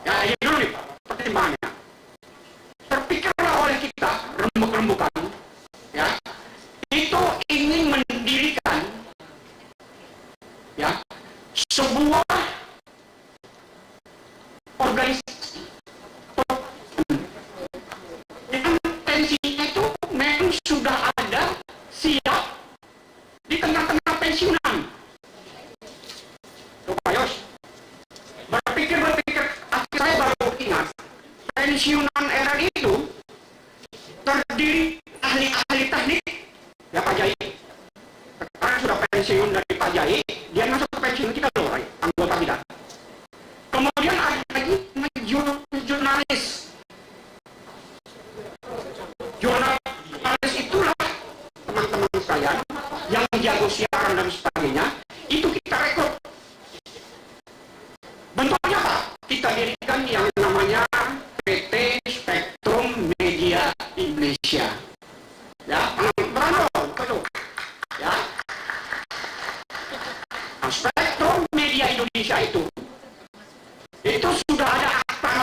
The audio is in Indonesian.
Ya, ini dulu nih pertimbangannya. Terpikirlah oleh kita rembuk-rembukan, ya, itu ingin mendirikan, ya, sebuah organisasi yang tensinya itu memang sudah ada siap di tengah-tengah pensiunan. Pak Yos, berpikir, saya baru ingat pensiunan RRI itu terdiri ahli-ahli teknik, ya Pak Jai. Sekarang sudah pensiun dari Pak Jai, dia masuk ke pensiun kita loh, anggota kita. Kemudian ada lagi jurnalis. Jurnalis itulah teman-teman sekalian yang jago siaran dan sebagainya, itu kita rekrut. Bentuknya apa? Kita dirikan yang namanya PT Spektrum Media Indonesia. Ya, betul. Ya. Nah, Spektrum Media Indonesia itu